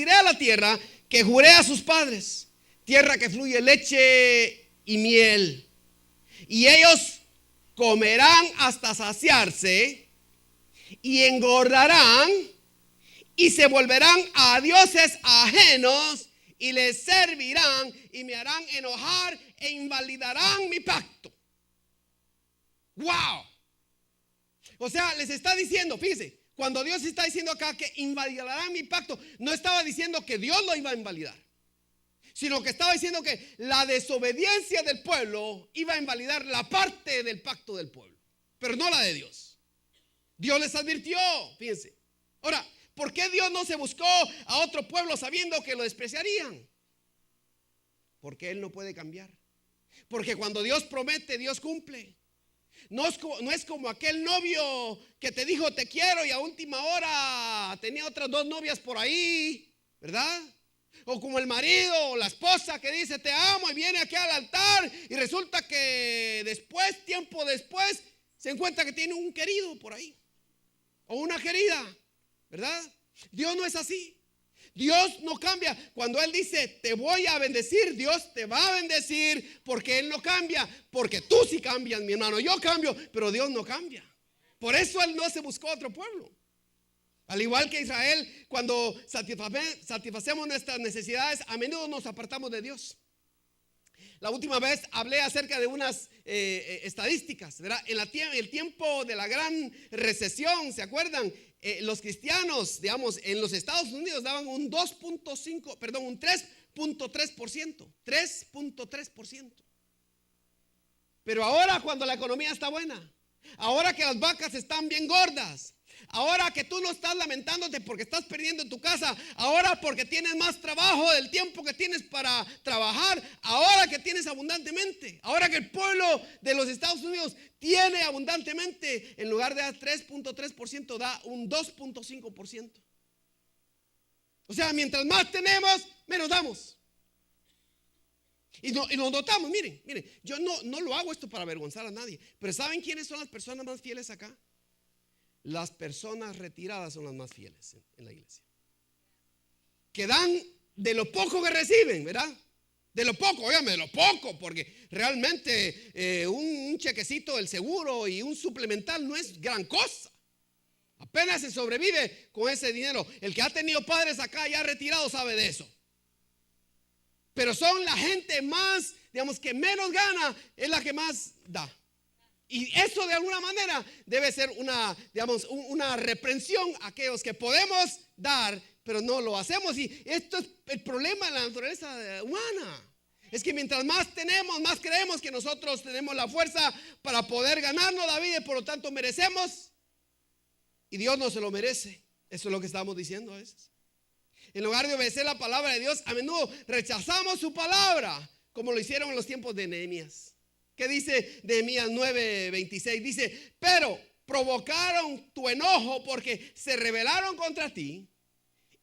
introduciré a la tierra que juré a sus padres, tierra que fluye leche y miel. Y ellos comerán hasta saciarse y engordarán y se volverán a dioses ajenos y les servirán y me harán enojar e invalidarán mi pacto. ¡Wow! O sea, les está diciendo, fíjense, cuando Dios está diciendo acá que invalidarán mi pacto, no estaba diciendo que Dios lo iba a invalidar, sino que estaba diciendo que la desobediencia del pueblo iba a invalidar la parte del pacto del pueblo, pero no la de Dios. Dios les advirtió, fíjense. Ahora, ¿por qué Dios no se buscó a otro pueblo sabiendo que lo despreciarían? Porque Él no puede cambiar. Porque cuando Dios promete, Dios cumple. No es como aquel novio que te dijo te quiero y a última hora tenía otras 2 novias por ahí, ¿verdad? O como el marido o la esposa que dice te amo y viene aquí al altar y resulta que después, tiempo después, se encuentra que tiene un querido por ahí o una querida, ¿verdad? Dios no es así. Dios no cambia. Cuando Él dice te voy a bendecir, Dios te va a bendecir porque Él no cambia. Porque tú sí cambias, mi hermano. Yo cambio, pero Dios no cambia. Por eso Él no se buscó a otro pueblo. Al igual que Israel, cuando satisfacemos nuestras necesidades, a menudo nos apartamos de Dios. La última vez hablé acerca de unas estadísticas, ¿verdad? En el tiempo de la gran recesión, ¿se acuerdan? Los cristianos, digamos, en los Estados Unidos daban un 3.3%. 3.3%. Pero ahora cuando la economía está buena, ahora que las vacas están bien gordas, ahora que tú no estás lamentándote porque estás perdiendo tu casa, ahora porque tienes más trabajo del tiempo que tienes para trabajar, ahora que tienes abundantemente, ahora que el pueblo de los Estados Unidos tiene abundantemente, en lugar de dar 3.3% da un 2.5%. O sea, mientras más tenemos, menos damos. Y nos notamos, miren, yo no lo hago esto para avergonzar a nadie, pero ¿saben quiénes son las personas más fieles acá? Las personas retiradas son las más fieles en la iglesia, que dan de lo poco que reciben, ¿verdad? De lo poco, óyame, de lo poco, porque realmente un chequecito del seguro y un suplemental no es gran cosa. Apenas se sobrevive con ese dinero. El que ha tenido padres acá ya retirado sabe de eso. Pero son la gente más, digamos, que menos gana, es la que más da. Y eso de alguna manera debe ser una reprensión a aquellos que podemos dar, pero no lo hacemos. Y esto es el problema de la naturaleza humana. Es que mientras más tenemos, más creemos que nosotros tenemos la fuerza para poder ganarnos la vida y por lo tanto merecemos. Y Dios no se lo merece. Eso es lo que estamos diciendo a veces. En lugar de obedecer la palabra de Dios, a menudo rechazamos su palabra, como lo hicieron en los tiempos de Nehemías. ¿Qué dice Nehemías 9:26? Dice, pero provocaron tu enojo porque se rebelaron contra ti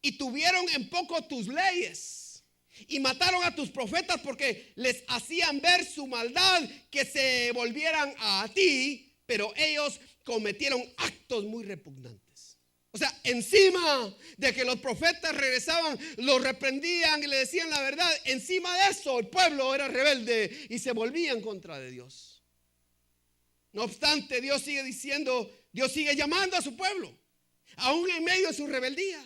y tuvieron en poco tus leyes y mataron a tus profetas porque les hacían ver su maldad, que se volvieran a ti, pero ellos cometieron actos muy repugnantes. O sea, encima de que los profetas regresaban, los reprendían y le decían la verdad, encima de eso el pueblo era rebelde y se volvía en contra de Dios. No obstante, Dios sigue diciendo, Dios sigue llamando a su pueblo, aún en medio de su rebeldía,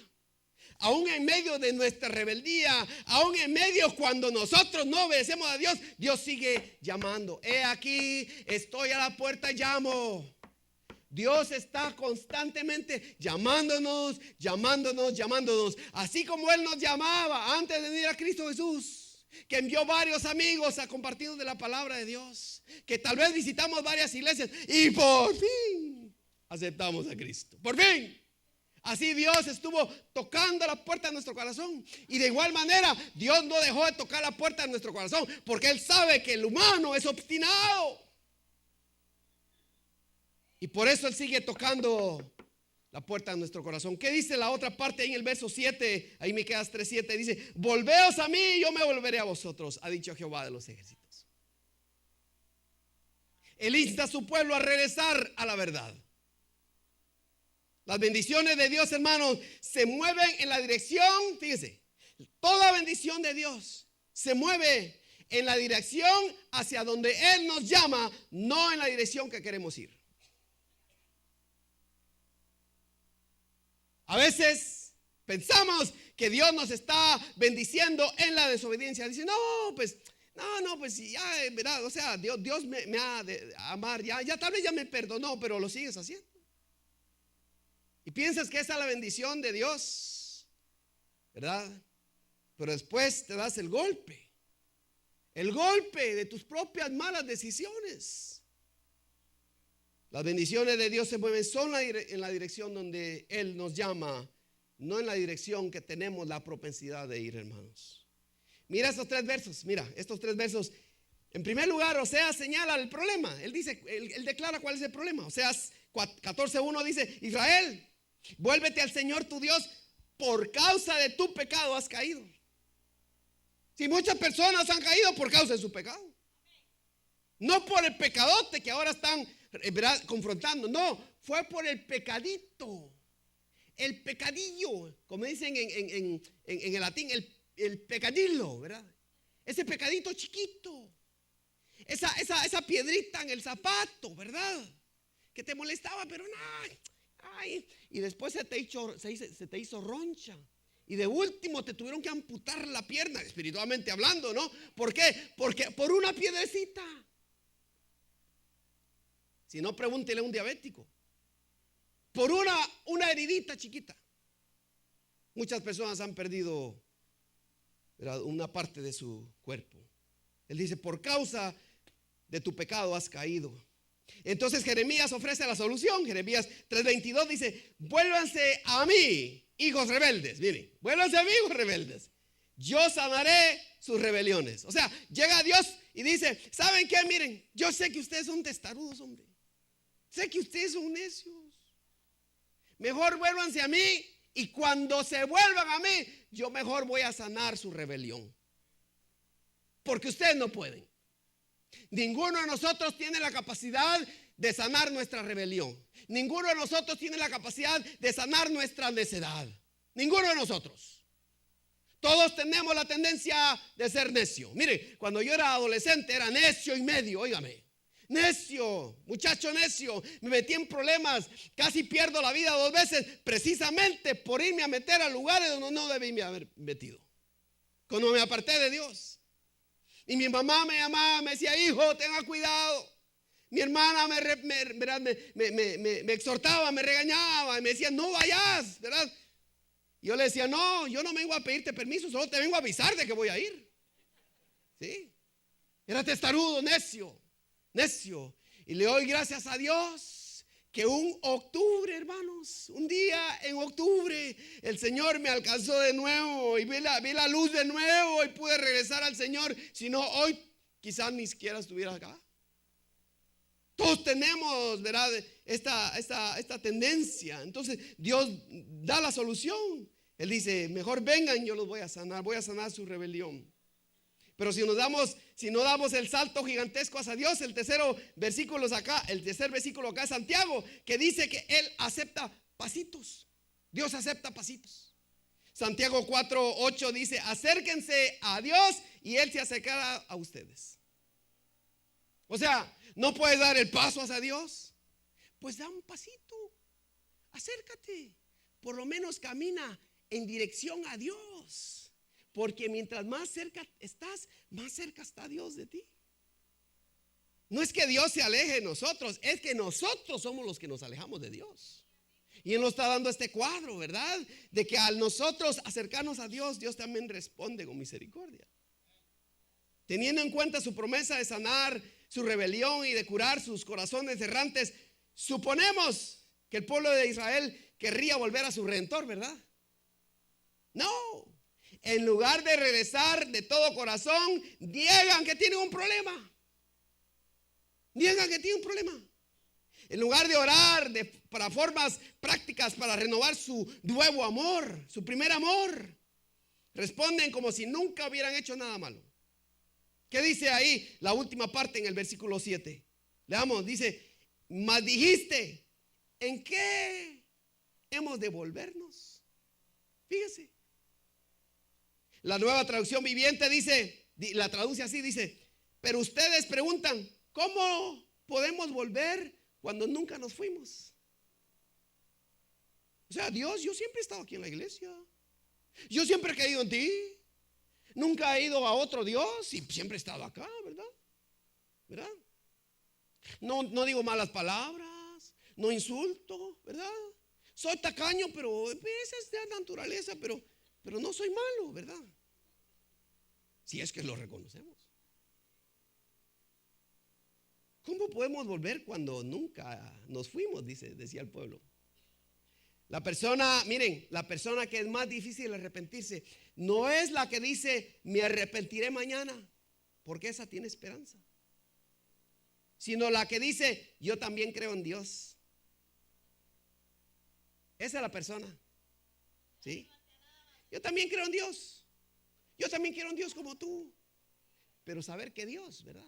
aún en medio de nuestra rebeldía, aún en medio cuando nosotros no obedecemos a Dios, Dios sigue llamando. He aquí, estoy a la puerta y llamo. Dios está constantemente llamándonos. Así como Él nos llamaba antes de venir a Cristo Jesús, que envió varios amigos a compartirnos de la palabra de Dios, que tal vez visitamos varias iglesias y por fin aceptamos a Cristo. Por fin. Así Dios estuvo tocando la puerta de nuestro corazón. Y de igual manera Dios no dejó de tocar la puerta de nuestro corazón, porque Él sabe que el humano es obstinado. Y por eso Él sigue tocando la puerta de nuestro corazón. ¿Qué dice la otra parte ahí en el verso 7? Ahí Miqueas 3:7 dice, volveos a mí y yo me volveré a vosotros, ha dicho Jehová de los ejércitos. Él insta a su pueblo a regresar a la verdad. Las bendiciones de Dios, hermanos, se mueven en la dirección, fíjese, Toda bendición de Dios se mueve en la dirección hacia donde Él nos llama, no en la dirección que queremos ir. A veces pensamos que Dios nos está bendiciendo en la desobediencia. Dice, no, pues ya, ¿verdad? O sea, Dios me ha de amar, ya tal vez ya me perdonó, pero lo sigues haciendo. Y piensas que esa es la bendición de Dios, ¿verdad? Pero después te das el golpe de tus propias malas decisiones. Las bendiciones de Dios se mueven solo en la dirección donde Él nos llama, no en la dirección que tenemos la propensidad de ir, hermanos. Mira estos tres versos. En primer lugar, Oseas señala el problema. Él dice, él declara cuál es el problema. Oseas 14:1 dice, Israel, vuélvete al Señor tu Dios, por causa de tu pecado has caído. Si muchas personas han caído por causa de su pecado, no por el pecadote que ahora están, ¿verdad?, confrontando. No, fue por el pecadito, el pecadillo, como dicen en el latín, el pecadillo, ¿verdad? Ese pecadito chiquito, esa piedrita en el zapato, ¿verdad?, que te molestaba, pero no, y después se te hizo roncha. Y de último te tuvieron que amputar la pierna, espiritualmente hablando, ¿no? ¿Por qué? Porque por una piedrecita. Si no, pregúntele a un diabético. Por una heridita chiquita. Muchas personas han perdido, ¿verdad?, una parte de su cuerpo. Él dice, por causa de tu pecado has caído. Entonces Jeremías ofrece la solución. Jeremías 3:22 dice, vuélvanse a mí, hijos rebeldes. Miren, vuélvanse a mí, hijos rebeldes. Yo sanaré sus rebeliones. O sea, llega Dios y dice, ¿saben qué? Miren, yo sé que ustedes son testarudos, hombre. Sé que ustedes son necios. Mejor vuélvanse a mí, y cuando se vuelvan a mí, yo mejor voy a sanar su rebelión. Porque ustedes no pueden. Ninguno de nosotros tiene la capacidad de sanar nuestra rebelión. Ninguno de nosotros tiene la capacidad de sanar nuestra necedad. Ninguno de nosotros. Todos tenemos la tendencia de ser necio. Mire, cuando yo era adolescente era necio y medio, óigame. Necio, muchacho necio. Me metí en problemas, casi pierdo la vida 2 veces, precisamente por irme a meter a lugares donde no debí haber metido. Cuando me aparté de Dios. Y mi mamá me llamaba, me decía, hijo, tenga cuidado. Mi hermana me exhortaba, me regañaba y me decía, no vayas, ¿verdad? Y yo le decía, no, yo no vengo a pedirte permiso, solo te vengo a avisar de que voy a ir. ¿Sí? Era testarudo, necio. Y le doy gracias a Dios que un octubre, hermanos, un día en octubre, el Señor me alcanzó de nuevo y vi la luz de nuevo y pude regresar al Señor. Si no, hoy quizás ni siquiera estuviera acá. Todos tenemos, ¿verdad?, esta tendencia. Entonces Dios da la solución. Él dice, mejor vengan, yo los voy a sanar su rebelión. Pero si no damos el salto gigantesco hacia Dios, el tercer versículo acá es Santiago, que dice que Él acepta pasitos. Dios acepta pasitos. Santiago 4:8 dice, acérquense a Dios y Él se acercará a ustedes. O sea, ¿no puedes dar el paso hacia Dios? Pues da un pasito, acércate, por lo menos camina en dirección a Dios. Porque mientras más cerca estás, más cerca está Dios de ti. No es que Dios se aleje de nosotros, es que nosotros somos los que nos alejamos de Dios. Y Él nos está dando este cuadro, ¿verdad? De que al nosotros acercarnos a Dios, Dios también responde con misericordia. Teniendo en cuenta su promesa de sanar su rebelión y de curar sus corazones errantes, suponemos que el pueblo de Israel querría volver a su Redentor, ¿verdad? No. En lugar de regresar de todo corazón, niegan que tienen un problema. En lugar de orar para formas prácticas para renovar su nuevo amor, su primer amor, responden como si nunca hubieran hecho nada malo. ¿Qué dice ahí la última parte en el versículo 7? Leamos, dice, mas dijiste, ¿en qué hemos de volvernos? Fíjese. La Nueva Traducción Viviente dice, la traduce así, dice: pero ustedes preguntan, ¿cómo podemos volver cuando nunca nos fuimos? O sea, Dios, yo siempre he estado aquí en la iglesia. Yo siempre he creído en ti. Nunca he ido a otro Dios y siempre he estado acá, ¿verdad? ¿Verdad? No digo malas palabras, no insulto, ¿verdad? Soy tacaño, pero esa es de naturaleza, pero no soy malo, ¿verdad? Si es que lo reconocemos. ¿Cómo podemos volver cuando nunca nos fuimos? Decía el pueblo. La persona, miren, la persona que es más difícil de arrepentirse no es la que dice me arrepentiré mañana, porque esa tiene esperanza, sino la que dice yo también creo en Dios. Esa es la persona, ¿sí? Yo también creo en Dios. Yo también quiero en Dios como tú. Pero saber que Dios, ¿verdad?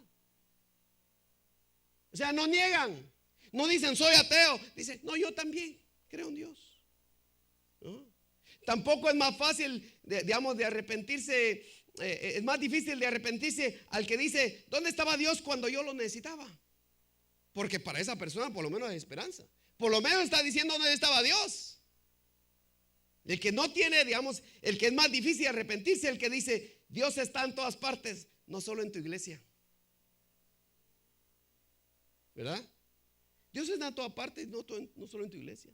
O sea, no niegan, no dicen soy ateo, dicen no, yo también creo en Dios. ¿No? Tampoco es más fácil, digamos, de arrepentirse, es más difícil de arrepentirse al que dice ¿dónde estaba Dios cuando yo lo necesitaba? Porque para esa persona por lo menos hay esperanza. Por lo menos está diciendo dónde estaba Dios. El que no tiene, digamos, el que es más difícil de arrepentirse, el que dice Dios está en todas partes, no solo en tu iglesia, ¿verdad? Dios está en todas partes, no solo en tu iglesia.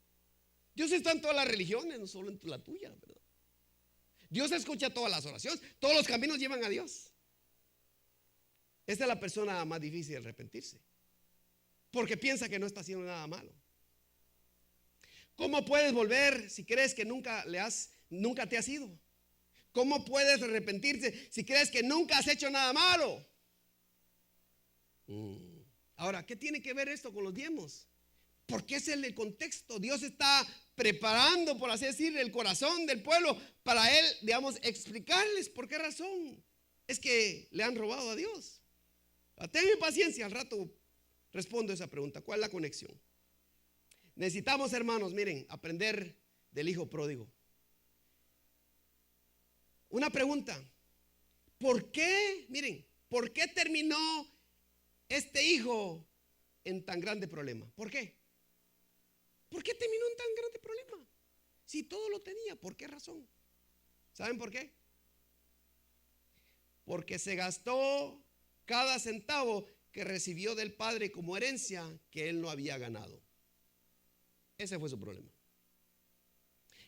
Dios está en todas las religiones, no solo en la tuya, ¿verdad? Dios escucha todas las oraciones, todos los caminos llevan a Dios. Esta es la persona más difícil de arrepentirse, porque piensa que no está haciendo nada malo. ¿Cómo puedes volver si crees que nunca te has ido? ¿Cómo puedes arrepentirte si crees que nunca has hecho nada malo? Ahora, ¿qué tiene que ver esto con los diezmos? Porque es el contexto. Dios está preparando, por así decir, el corazón del pueblo para él, digamos, explicarles por qué razón es que le han robado a Dios. Tenme paciencia, al rato respondo esa pregunta. ¿Cuál es la conexión? Necesitamos, hermanos, miren, aprender del hijo pródigo. Una pregunta: ¿por qué, miren, por qué terminó este hijo en tan grande problema? ¿Por qué? ¿Por qué terminó en tan grande problema? Si todo lo tenía, ¿por qué razón? ¿Saben por qué? Porque se gastó cada centavo que recibió del padre como herencia que él no había ganado. Ese fue su problema.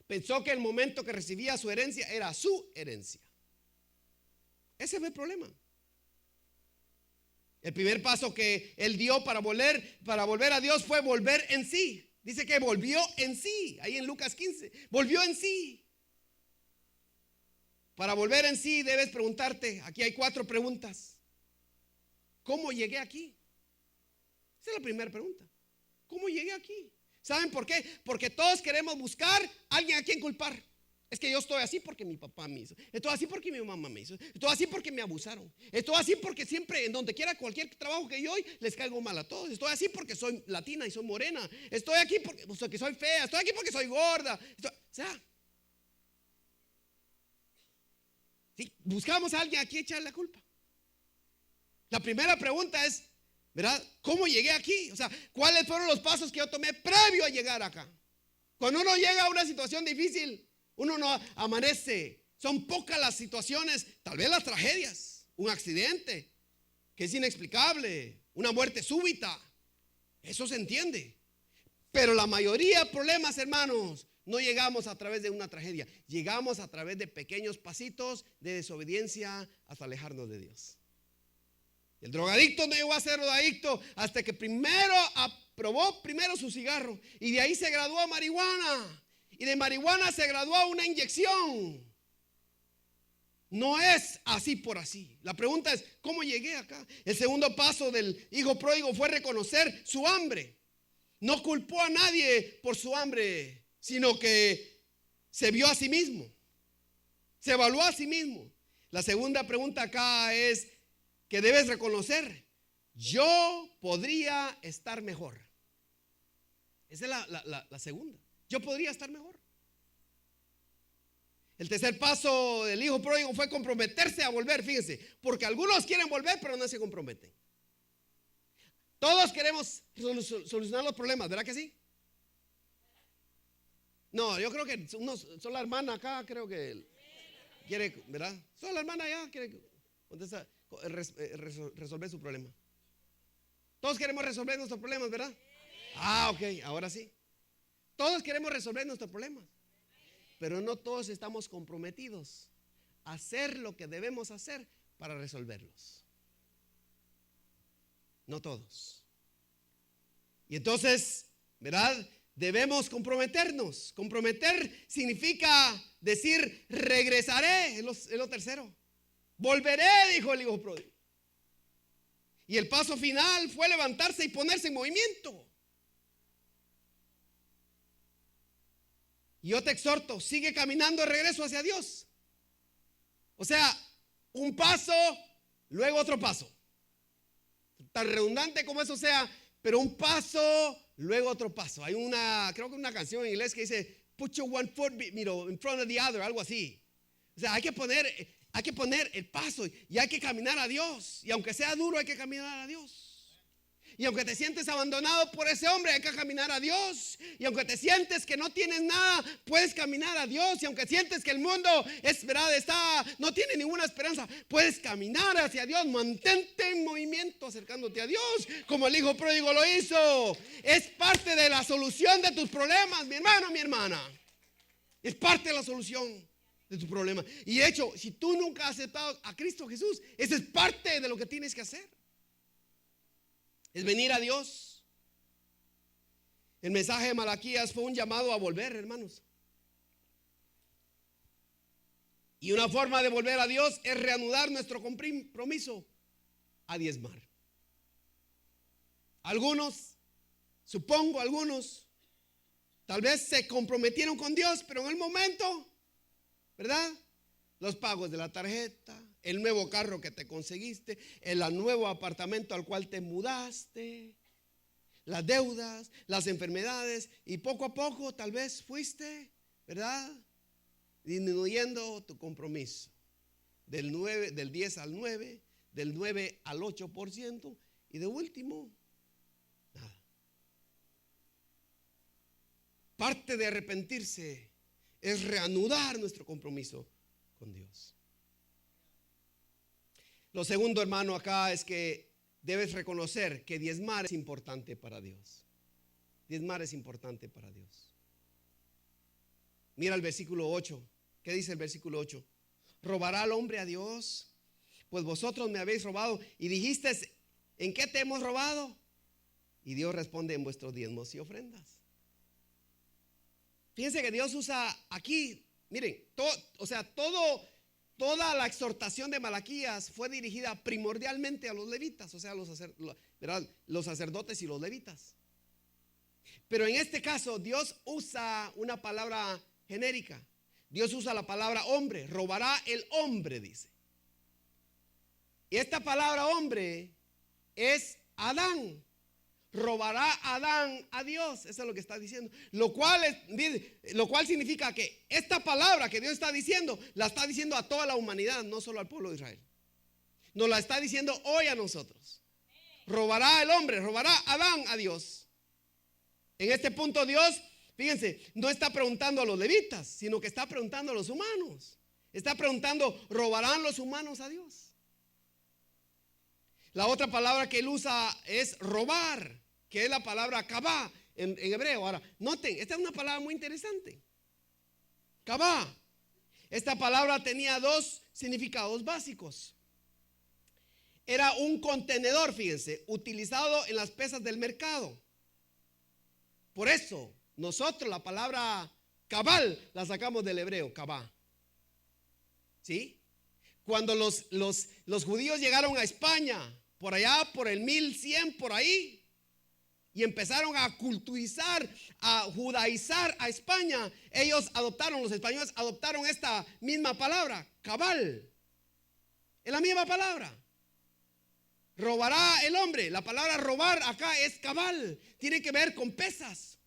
Pensó que el momento que recibía su herencia era su herencia. Ese fue el problema. El primer paso que él dio para volver a Dios fue volver en sí. Dice que volvió en sí, ahí en Lucas 15, volvió en sí. Para volver en sí debes preguntarte, aquí hay 4 preguntas. ¿Cómo llegué aquí? Esa es la primera pregunta. ¿Cómo llegué aquí? ¿Saben por qué? Porque todos queremos buscar a alguien a quien culpar. Es que yo estoy así porque mi papá me hizo. Estoy así porque mi mamá me hizo. Estoy así porque me abusaron. Estoy así porque siempre, en donde quiera, cualquier trabajo que yo hoy, les caigo mal a todos. Estoy así porque soy latina y soy morena. Estoy aquí porque soy fea. Estoy aquí porque soy gorda. O sea, ¿sí? Buscamos a alguien a quien echarle la culpa. La primera pregunta es, ¿verdad? ¿Cómo llegué aquí? O sea, ¿cuáles fueron los pasos que yo tomé previo a llegar acá? Cuando uno llega a una situación difícil, uno no amanece. Son pocas las situaciones, tal vez las tragedias, un accidente que es inexplicable, una muerte súbita, eso se entiende. Pero la mayoría de problemas, hermanos, no llegamos a través de una tragedia, llegamos a través de pequeños pasitos de desobediencia hasta alejarnos de Dios. El drogadicto no llegó a ser drogadicto hasta que probó primero su cigarro y de ahí se graduó a marihuana. Y de marihuana se graduó a una inyección. No es así por así. La pregunta es, ¿cómo llegué acá? El segundo paso del hijo pródigo fue reconocer su hambre. No culpó a nadie por su hambre, sino que se vio a sí mismo. Se evaluó a sí mismo. La segunda pregunta acá es que debes reconocer: yo podría estar mejor. Esa es la segunda. Yo podría estar mejor. El tercer paso del hijo pródigo fue comprometerse a volver, fíjense, porque algunos quieren volver pero no se comprometen. Todos queremos solucionar los problemas, ¿verdad que sí? No, yo creo que solo la hermana acá creo que quiere, ¿verdad? Solo la hermana allá quiere resolver su problema. Todos queremos resolver nuestros problemas, ¿verdad? Ok, ahora sí. Todos queremos resolver nuestros problemas, pero no todos estamos comprometidos a hacer lo que debemos hacer para resolverlos. No todos. Y entonces, ¿verdad? Debemos comprometernos. Comprometer significa decir, regresaré, es lo tercero. Volveré, dijo el hijo pródigo. Y el paso final fue levantarse y ponerse en movimiento. Y yo te exhorto, sigue caminando de regreso hacia Dios. O sea, un paso, luego otro paso. Tan redundante como eso sea, pero un paso, luego otro paso. Hay creo que una canción en inglés que dice, put your one foot, in front of the other, algo así. O sea, hay que poner el paso y hay que caminar a Dios. Y aunque sea duro, hay que caminar a Dios. Y aunque te sientes abandonado por ese hombre, hay que caminar a Dios. Y aunque te sientes que no tienes nada, puedes caminar a Dios. Y aunque sientes que el mundo no tiene ninguna esperanza, puedes caminar hacia Dios. Mantente en movimiento acercándote a Dios, como el hijo pródigo lo hizo. Es parte de la solución de tus problemas, mi hermano, mi hermana. Es parte de la solución de tu problema. Y de hecho, si tú nunca has aceptado a Cristo Jesús, eso es parte de lo que tienes que hacer. Es venir a Dios. El mensaje de Malaquías fue un llamado a volver, hermanos. Y una forma de volver a Dios es reanudar nuestro compromiso a diezmar. Algunos, tal vez se comprometieron con Dios, pero en el momento, ¿verdad? Los pagos de la tarjeta, el nuevo carro que te conseguiste, el nuevo apartamento al cual te mudaste, las deudas, las enfermedades, y poco a poco tal vez fuiste, ¿verdad? Disminuyendo tu compromiso del 10 al 9, del 9 al 8%, y de último, nada. Parte de arrepentirse es reanudar nuestro compromiso con Dios. Lo segundo, hermano, acá es que debes reconocer que diezmar es importante para Dios. Diezmar es importante para Dios. Mira el versículo 8. ¿Qué dice el versículo 8? ¿Robará el hombre a Dios? Pues vosotros me habéis robado. Y dijiste, ¿en qué te hemos robado? Y Dios responde, en vuestros diezmos y ofrendas. Fíjense que Dios usa aquí, miren, toda la exhortación de Malaquías fue dirigida primordialmente a los levitas, o sea, los sacerdotes y los levitas. Pero en este caso, Dios usa una palabra genérica. Dios usa la palabra hombre. Robará el hombre, dice. Y esta palabra hombre es Adán. Robará Adán a Dios. Eso es lo que está diciendo. Lo cual significa que esta palabra que Dios está diciendo, la está diciendo a toda la humanidad, no solo al pueblo de Israel. Nos la está diciendo hoy a nosotros. Robará el hombre, robará Adán a Dios. En este punto Dios, fíjense, no está preguntando a los levitas, sino que está preguntando a los humanos. Está preguntando, ¿robarán los humanos a Dios? La otra palabra que él usa es robar, que es la palabra kabá en hebreo. Ahora, noten, esta es una palabra muy interesante. Kabá. Esta palabra tenía dos significados básicos. Era un contenedor, fíjense, utilizado en las pesas del mercado. Por eso, nosotros la palabra cabal la sacamos del hebreo, kabá. ¿Sí? Cuando los judíos llegaron a España, por allá, por el 1100, por ahí, y empezaron a culturizar, a judaizar a España, los españoles adoptaron esta misma palabra, cabal. Es la misma palabra. Robará el hombre. La palabra robar acá es cabal. Tiene que ver con pesas.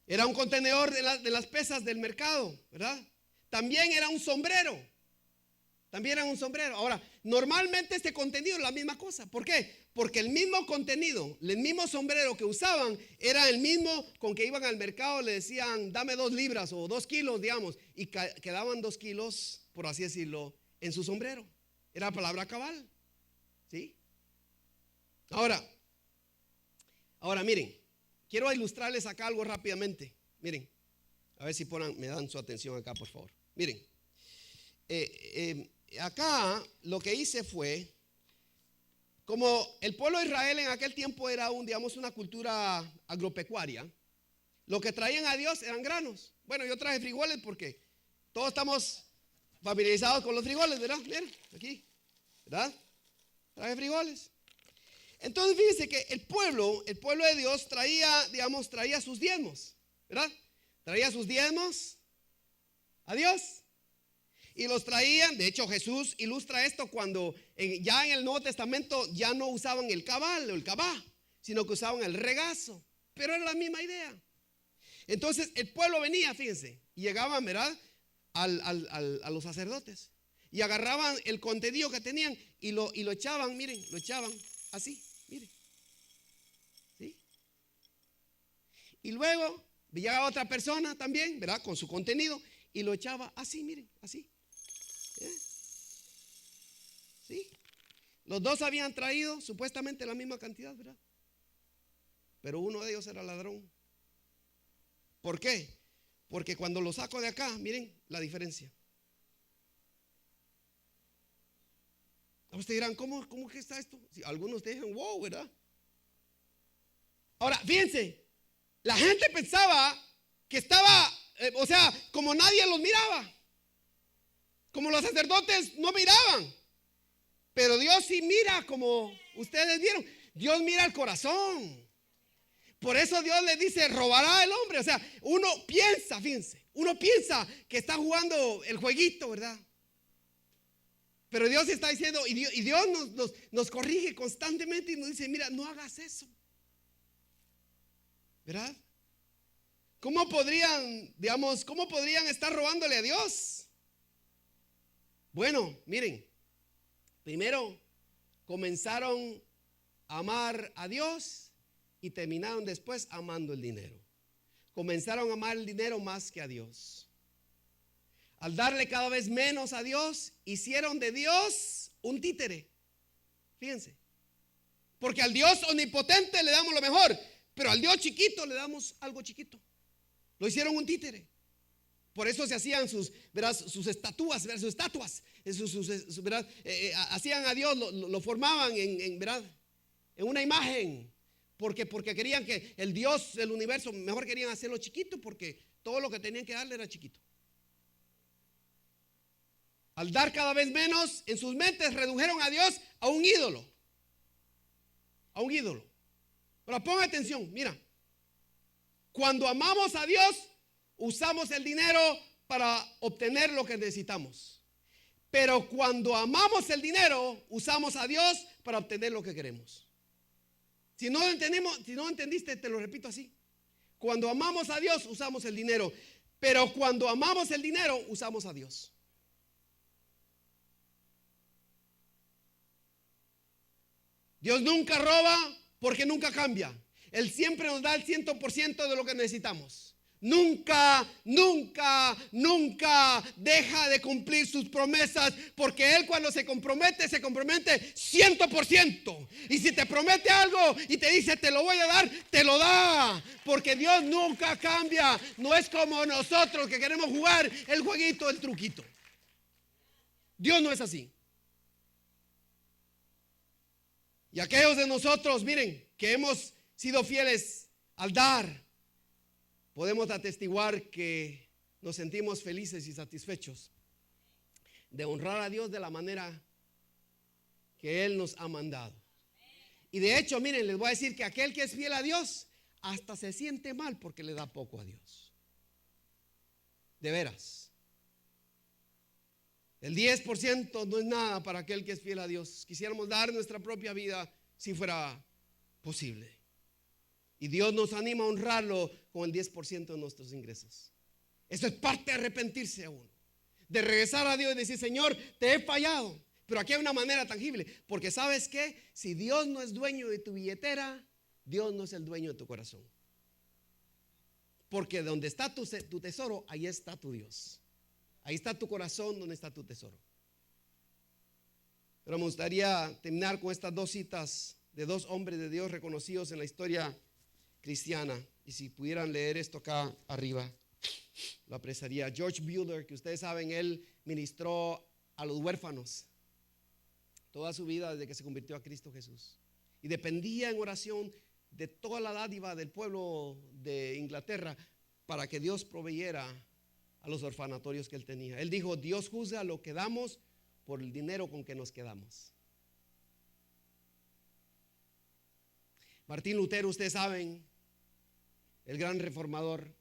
Era un contenedor de las pesas del mercado, ¿verdad? también era un sombrero. También era un sombrero. Ahora, normalmente este contenido es la misma cosa. ¿Por qué? Porque el mismo contenido, el mismo sombrero que usaban, era el mismo con que iban al mercado, le decían, dame 2 libras o 2 kilos, digamos, y quedaban 2 kilos, por así decirlo, en su sombrero. Era la palabra cabal. ¿Sí? Ahora miren, quiero ilustrarles acá algo rápidamente. Miren, a ver si me dan su atención acá, por favor. Miren, acá lo que hice fue, como el pueblo de Israel en aquel tiempo era digamos, una cultura agropecuaria, lo que traían a Dios eran granos. Bueno, yo traje frijoles porque todos estamos familiarizados con los frijoles, ¿verdad? Miren, aquí, ¿verdad? Traje frijoles. Entonces fíjense que el pueblo de Dios traía sus diezmos, ¿verdad? Traía sus diezmos a Dios y los traían. De hecho, Jesús ilustra esto cuando ya en el Nuevo Testamento ya no usaban el cabal o el cabá, sino que usaban el regazo, pero era la misma idea. Entonces el pueblo venía, fíjense, y llegaban, ¿verdad? A los sacerdotes y agarraban el contenido que tenían y lo echaban, miren, lo echaban así. Mire, ¿sí? Y luego llegaba otra persona también, ¿verdad? Con su contenido y lo echaba así, miren, así. ¿Sí? Los dos habían traído supuestamente la misma cantidad, ¿verdad? Pero uno de ellos era ladrón. ¿Por qué? Porque cuando lo saco de acá, miren la diferencia. Ustedes dirán, ¿cómo que está esto? Si algunos te dicen, wow, ¿verdad? Ahora, fíjense, la gente pensaba que estaba, o sea, como nadie los miraba, como los sacerdotes no miraban, pero Dios sí mira, como ustedes vieron, Dios mira el corazón. Por eso Dios le dice, robará el hombre. O sea, uno piensa, fíjense, uno piensa que está jugando el jueguito, ¿verdad? Pero Dios está diciendo, y Dios nos corrige constantemente y nos dice, mira, no hagas eso. ¿Verdad? ¿Cómo podrían estar robándole a Dios? Bueno, miren, primero comenzaron a amar a Dios y terminaron después amando el dinero. Comenzaron a amar el dinero más que a Dios. Al darle cada vez menos a Dios, hicieron de Dios un títere. Fíjense. Porque al Dios omnipotente le damos lo mejor, pero al Dios chiquito le damos algo chiquito. Lo hicieron un títere. Por eso se hacían sus estatuas, sus estatuas. Hacían a Dios, lo formaban ¿verdad? En una imagen. Porque querían que el Dios del universo, mejor querían hacerlo chiquito, porque todo lo que tenían que darle era chiquito. Al dar cada vez menos, en sus mentes redujeron a Dios a un ídolo. A un ídolo. Pero ponga atención, mira. Cuando amamos a Dios, usamos el dinero para obtener lo que necesitamos. Pero cuando amamos el dinero, usamos a Dios para obtener lo que queremos. Si no entendiste, te lo repito así. Cuando amamos a Dios, usamos el dinero. Pero cuando amamos el dinero, usamos a Dios. Dios nunca roba porque nunca cambia. Él siempre nos da el 100% de lo que necesitamos. Nunca deja de cumplir sus promesas, porque Él cuando se compromete 100%. Y si te promete algo y te dice te lo voy a dar, te lo da, porque Dios nunca cambia. No es como nosotros que queremos jugar el jueguito, el truquito. Dios no es así. Y aquellos de nosotros, miren, que hemos sido fieles al dar, podemos atestiguar que nos sentimos felices y satisfechos de honrar a Dios de la manera que Él nos ha mandado. Y de hecho, miren, les voy a decir que aquel que es fiel a Dios hasta se siente mal porque le da poco a Dios. De veras. El 10% no es nada para aquel que es fiel a Dios. Quisiéramos dar nuestra propia vida si fuera posible. Y Dios nos anima a honrarlo con el 10% de nuestros ingresos. Eso es parte de arrepentirse a uno. de regresar a Dios y decir: Señor, te he fallado. Pero aquí hay una manera tangible, porque ¿sabes qué? Si Dios no es dueño de tu billetera, Dios no es el dueño de tu corazón. Porque donde está tu tesoro, ahí está tu Dios. Ahí está tu corazón, donde está tu tesoro. Pero me gustaría terminar con estas dos citas de dos hombres de Dios reconocidos en la historia cristiana. Y si pudieran leer esto acá arriba, lo apreciaría. George Mueller, que ustedes saben, él ministró a los huérfanos toda su vida desde que se convirtió a Cristo Jesús. Y dependía en oración de toda la dádiva del pueblo de Inglaterra para que Dios proveyera a los orfanatorios que él tenía. Él dijo: Dios juzga lo que damos por el dinero con que nos quedamos. Martín Lutero, ustedes saben, el gran reformador,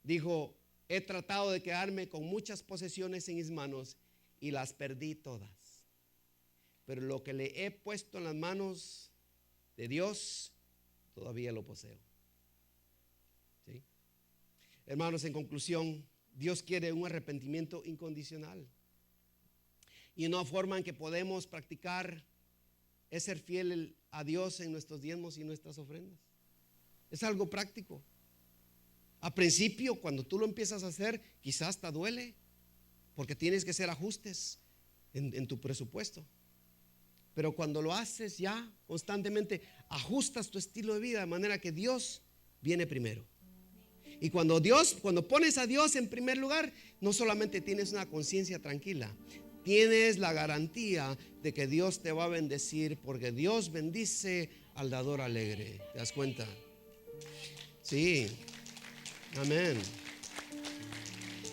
dijo: he tratado de quedarme con muchas posesiones en mis manos y las perdí todas, pero lo que le he puesto en las manos de Dios todavía lo poseo. ¿Sí? Hermanos, en conclusión, Dios quiere un arrepentimiento incondicional, y una forma en que podemos practicar es ser fiel a Dios en nuestros diezmos y nuestras ofrendas. Es algo práctico. A principio, cuando tú lo empiezas a hacer, quizás hasta duele, porque tienes que hacer ajustes en tu presupuesto. Pero cuando lo haces ya constantemente, ajustas tu estilo de vida de manera que Dios viene primero. Y cuando pones a Dios en primer lugar, no solamente tienes una conciencia tranquila, tienes la garantía de que Dios te va a bendecir, porque Dios bendice al dador alegre. ¿Te das cuenta? Sí. Amén.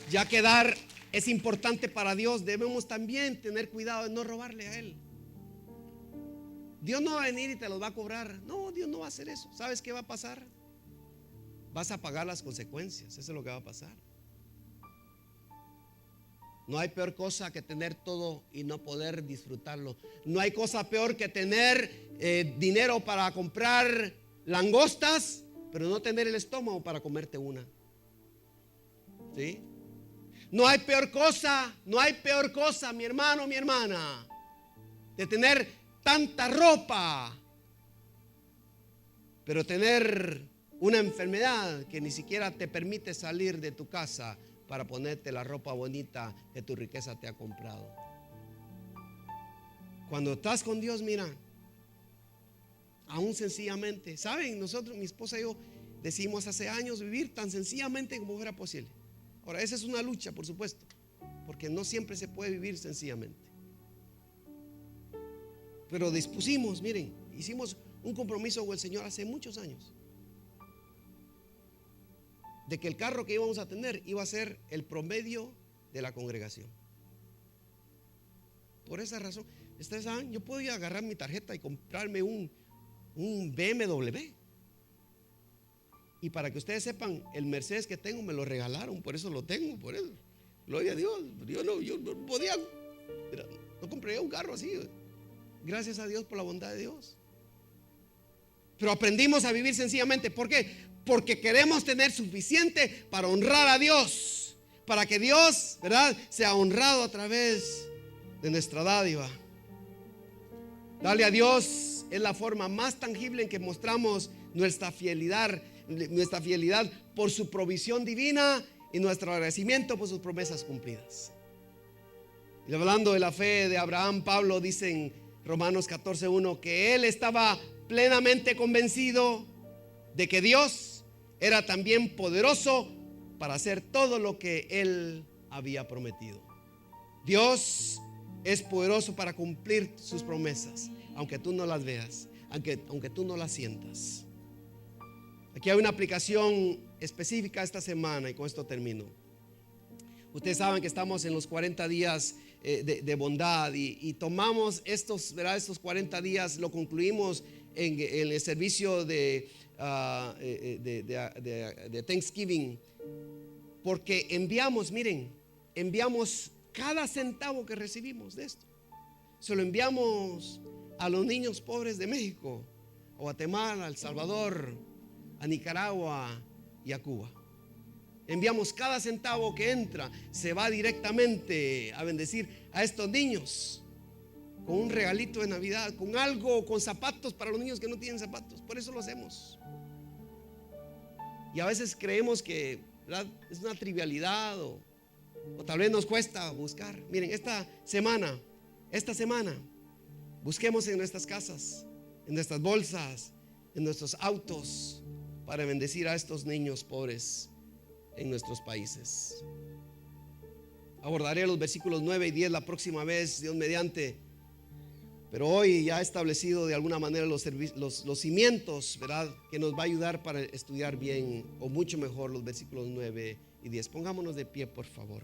Ya que dar es importante para Dios, debemos también tener cuidado de no robarle a Él. Dios no va a venir y te los va a cobrar. No, Dios no va a hacer eso. ¿Sabes qué va a pasar? Vas a pagar las consecuencias. Eso es lo que va a pasar. No hay peor cosa que tener todo y no poder disfrutarlo. No hay cosa peor que tener dinero para comprar langostas, pero no tener el estómago para comerte una. ¿Sí? No hay peor cosa, mi hermano, mi hermana, de tener tanta ropa, pero tener una enfermedad que ni siquiera te permite salir de tu casa para ponerte la ropa bonita que tu riqueza te ha comprado. Cuando estás con Dios, mira, aún sencillamente, ¿saben? Nosotros, mi esposa y yo, decidimos hace años vivir tan sencillamente como fuera posible. Ahora, esa es una lucha, por supuesto, porque no siempre se puede vivir sencillamente. Pero dispusimos, miren, hicimos un compromiso con el Señor hace muchos años, de que el carro que íbamos a tener iba a ser el promedio de la congregación. Por esa razón, ustedes saben, yo puedo ir a agarrar mi tarjeta y comprarme un BMW. Y para que ustedes sepan, el Mercedes que tengo me lo regalaron, por eso lo tengo, por eso. Gloria a Dios. Yo no podía, no compraría un carro así. Gracias a Dios por la bondad de Dios. Pero aprendimos a vivir sencillamente. ¿Por qué? Porque queremos tener suficiente para honrar a Dios, para que Dios, ¿verdad?, sea honrado a través de nuestra dádiva. Darle a Dios es la forma más tangible en que mostramos nuestra fidelidad por su provisión divina y nuestro agradecimiento por sus promesas cumplidas. Y hablando de la fe de Abraham, Pablo dice en Romanos 14:1 que él estaba plenamente convencido de que Dios era también poderoso para hacer todo lo que él había prometido. Dios es poderoso para cumplir sus promesas, aunque tú no las veas, aunque tú no las sientas. Aquí hay una aplicación específica esta semana y con esto termino. Ustedes saben que estamos en los 40 días de bondad y tomamos estos 40 días, lo concluimos en el servicio de Thanksgiving, porque enviamos cada centavo que recibimos de esto, se lo enviamos a los niños pobres de México, a Guatemala, a El Salvador, a Nicaragua y a Cuba. enviamos cada centavo que entra, se va directamente a bendecir a estos niños. Con un regalito de Navidad, con algo, con zapatos para los niños que no tienen zapatos. Por eso lo hacemos. Y a veces creemos que, ¿verdad?, es una trivialidad o tal vez nos cuesta buscar. Miren, esta semana busquemos en nuestras casas, en nuestras bolsas, en nuestros autos, para bendecir a estos niños pobres en nuestros países. Abordaré los versículos 9 y 10 la próxima vez, Dios mediante. Pero hoy ya he establecido de alguna manera los cimientos, ¿verdad?, que nos va a ayudar para estudiar bien o mucho mejor los versículos 9 y 10. Pongámonos de pie, por favor.